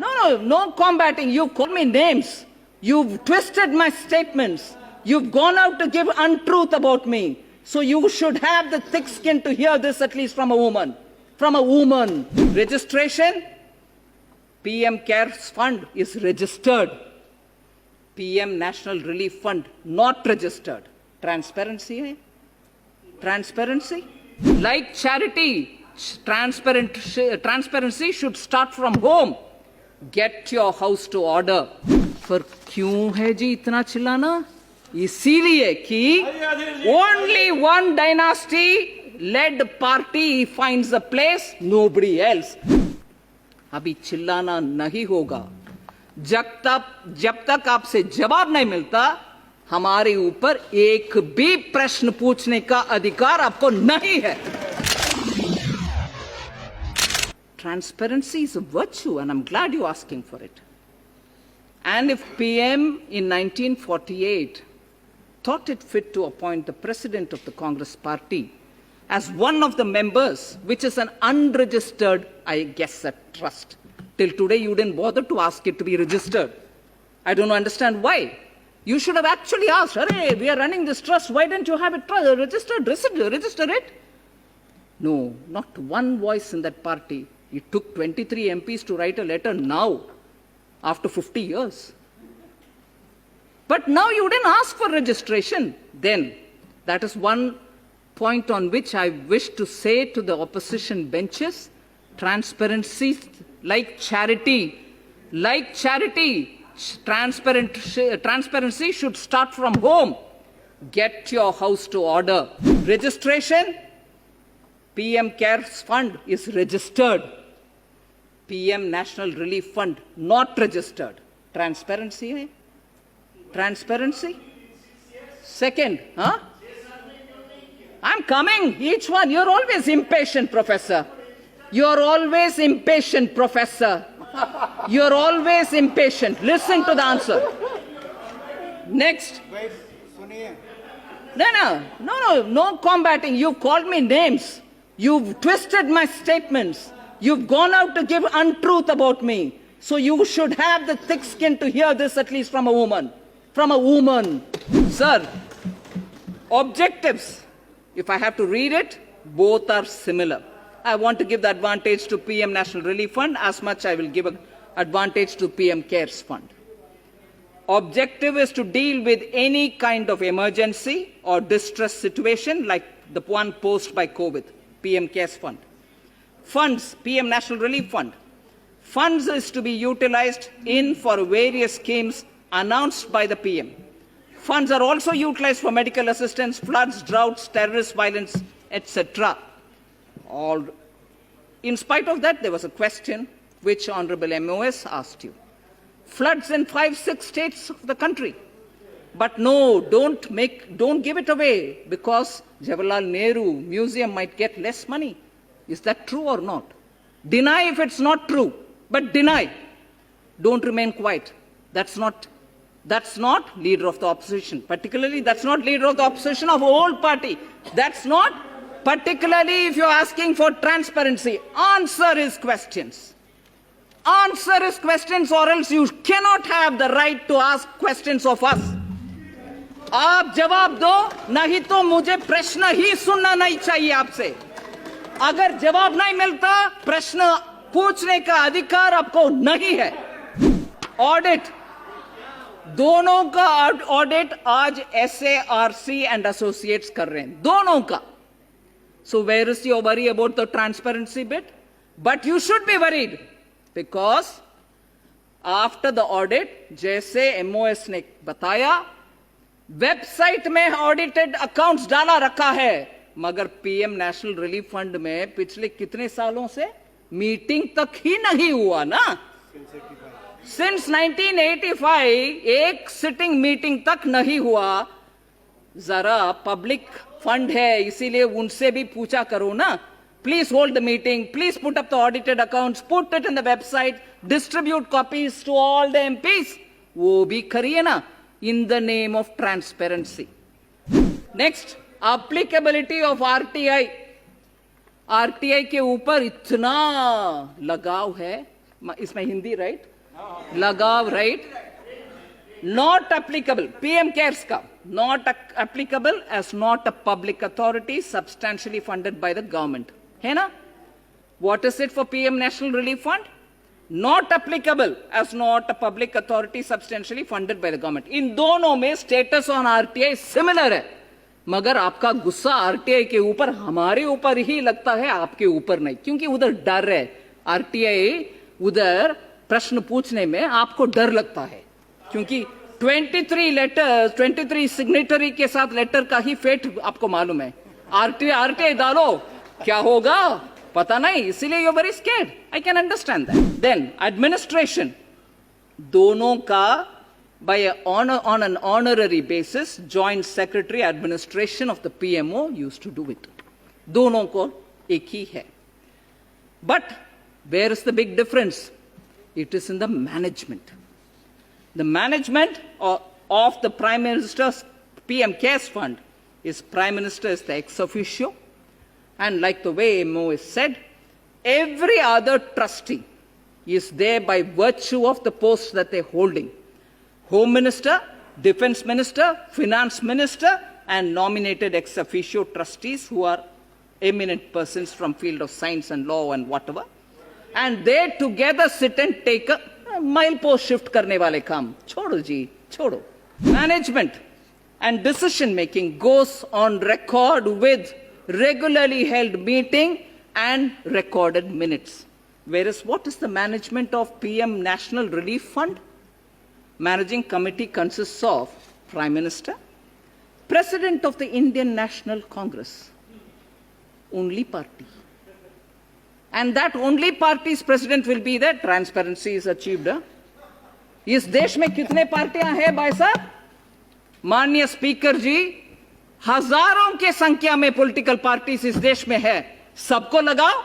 No combating. You call me names. You've twisted my statements. You've gone out to give untruth about me. So you should have the thick skin to hear this at least from a woman. From a woman. Registration? PM CARES Fund is registered. PM National Relief Fund not registered. Transparency hai? Transparency? Like charity, transparency should start from home. Get your house to order. पर क्यों है जी इतना चिल्लाना? इसीलिए कि only one dynasty led party finds a place, nobody else. अभी चिल्लाना नहीं होगा जब तक आपसे जवाब नहीं मिलता हमारे ऊपर एक भी प्रश्न पूछने का अधिकार आपको नहीं है. Transparency is a virtue and I'm glad you're asking for it. And if PM in 1948 thought it fit to appoint the president of the Congress party as one of the members, which is an unregistered, I guess, a trust. Till today, you didn't bother to ask it to be registered. I don't understand why. You should have actually asked, "Arey, we are running this trust. Why didn't you have it registered? Register it." No, not one voice in that party. It took 23 MPs to write a letter now, after 50 years. But now you didn't ask for registration. Then, that is one point on which I wish to say to the opposition benches, transparency, like charity, transparency should start from home. Get your house to order. Registration, PM CARES Fund is registered. PM National Relief Fund not registered. Transparency hai? Transparency? Second, huh? I'm coming, each one. You're always impatient, Professor. You're always impatient, Professor. You're always impatient. Listen to the answer. Next. No combating. You called me names. You've twisted my statements. You've gone out to give untruth about me. So you should have the thick skin to hear this at least from a woman. From a woman. Sir, objectives, if I have to read it, both are similar. I want to give the advantage to PM National Relief Fund as much I will give an advantage to PM CARES Fund. Objective is to deal with any kind of emergency or distress situation like the one posed by COVID, PM CARES Fund. Funds, PM National Relief Fund. Funds is to be utilized for various schemes announced by the PM. Funds are also utilized for medical assistance, floods, droughts, terrorist violence, etc. In spite of that, there was a question which Honorable MOS asked you. Floods in 5-6 states of the country. But no, don't give it away because Jawaharlal Nehru Museum might get less money. Is that true or not? Deny if it's not true, but deny. Don't remain quiet. That's not leader of the opposition. Particularly, that's not leader of the opposition of a whole party. That's not, particularly if you're asking for transparency. Answer his questions. Answer his questions or else you cannot have the right to ask questions of us. आप जवाब दो, नहीं तो मुझे प्रश्न ही सुनना नहीं चाहिए आपसे. अगर जवाब नहीं मिलता, प्रश्न पूछने का अधिकार आपको नहीं है. ऑडिट, दोनों का ऑडिट आज SARC and Associates कर रहे हैं, दोनों का. So where is your worry about the transparency bit? But you should be worried because after the audit, जैसे MOS ने बताया, वेबसाइट में ऑडिटेड अकाउंट्स डाला रखा है, मगर PM नेशनल रिलीफ फंड में पिछले कितने सालों से मीटिंग तक ही नहीं हुआ ना. सिंस 1985 एक सिटिंग मीटिंग तक नहीं हुआ. जरा पब्लिक फंड है इसीलिए उनसे भी पूछा करो ना. Please hold the meeting. Please put up the audited accounts. Put it in the website. Distribute copies to all the MPs. वो भी करिए ना. In the name of transparency. Next, applicability of RTI. RTI के ऊपर इतना लगाव है इसमें हिंदी राइट, लगाव right, not applicable, PM CARES का not applicable as not a public authority substantially funded by the government, है ना? What is it for PM national relief fund? Not applicable as not a public authority substantially funded by the government. इन दोनों में status on RTI similar है, मगर आपका गुस्सा RTI के ऊपर हमारे ऊपर ही लगता है, आपके ऊपर नहीं, क्योंकि उधर डर है। आरटीआई उधर प्रश्न पूछने में आपको डर लगता है, क्योंकि 23 सिग्नेटरी के साथ लेटर का ही फेट आपको मालूम है। आरटीआई डालो क्या होगा पता नहीं, इसीलिए you very scared. I can understand that. Then administration, दोनों का by on an honorary basis, joint secretary administration of the PMO used to do it. दोनों को एक ही है। But where is the big difference? It is in the management. The management of the Prime Minister's PM Cares Fund is Prime Minister is the ex officio, and like the way MO is said, every other trustee is there by virtue of the posts that they're holding. Home Minister, Defense Minister, Finance Minister, and nominated ex officio trustees who are eminent persons from field of science and law and whatever. And they together sit and take a milepost shift करने वाले काम। छोड़ो जी, छोड़ो। Management and decision making goes on record with regularly held meeting and recorded minutes. Whereas what is the management of PM National Relief Fund? Managing committee consists of Prime Minister, President of the Indian National Congress, only party. And that only party's president will be there. Transparency is achieved. इस देश में कितने पार्टियां हैं भाई साहब? माननीय speaker जी, हजारों के संख्या में पॉलिटिकल पार्टीज इस देश में है। सबको लगाओ।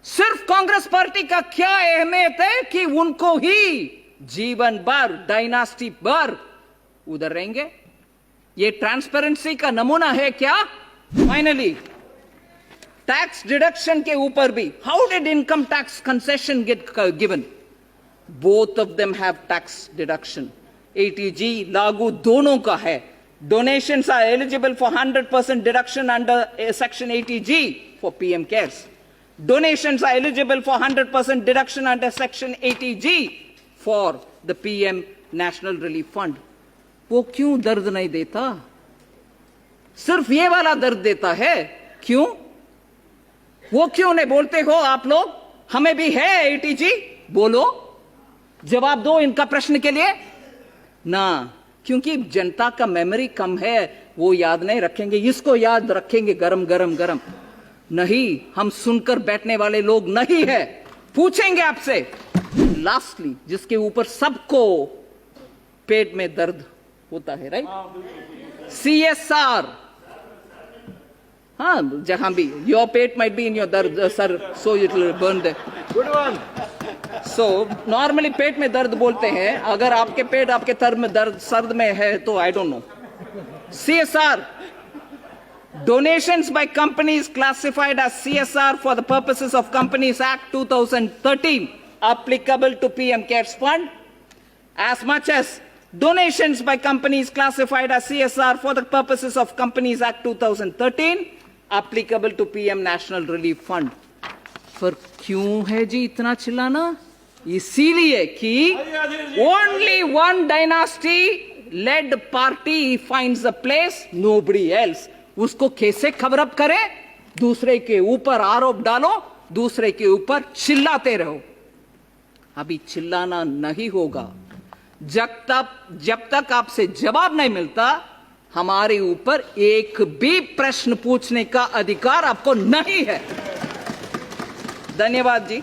सिर्फ कांग्रेस पार्टी का क्या अहमियत है कि उनको ही जीवन भर, डायनास्टी भर उधर रहेंगे? ये ट्रांसपेरेंसी का नमूना है क्या? फाइनली टैक्स डिडक्शन के ऊपर भी, how did income tax concession get given? Both of them have tax deduction. ATG लागू दोनों का है। Donations are eligible for 100% deduction under section 80G for PM cares. Donations are eligible for 100% deduction under section 80G for the PM National Relief Fund. वो क्यों दर्द नहीं देता? सिर्फ ये वाला दर्द देता है। क्यों? वो क्यों नहीं बोलते हो आप लोग? हमें भी है 80G, बोलो, जवाब दो इनका प्रश्न के लिए ना, क्योंकि जनता का मेमोरी कम है, वो याद नहीं रखेंगे। इसको याद रखेंगे गरम गरम गरम नहीं, हम सुनकर बैठने वाले लोग नहीं है। पूछेंगे आपसे। लास्टली, जिसके ऊपर सबको पेट में दर्द होता है, राइट? CSR। हाँ, जहां भी योर पेट माइट बी इन योर दर्द sir, so it will burn the good one. So normally पेट में दर्द बोलते हैं। अगर आपके पेट आपके सर्द में है तो I don't know. CSR, donations by companies classified as CSR for the purposes of Companies Act 2013 applicable to PM Cares Fund, as much as donations by companies classified as CSR for the purposes of Companies Act 2013 applicable to PM National Relief Fund. पर क्यों है जी इतना चिल्लाना? इसीलिए कि only one dynasty led party finds a place, nobody else. उसको कैसे खबर अप करें? दूसरे के ऊपर आरोप डालो, दूसरे के ऊपर चिल्लाते रहो। अभी चिल्लाना नहीं होगा। जब तक आपसे जवाब नहीं मिलता, हमारे ऊपर एक भी प्रश्न पूछने का अधिकार आपको नहीं है। धन्यवाद जी।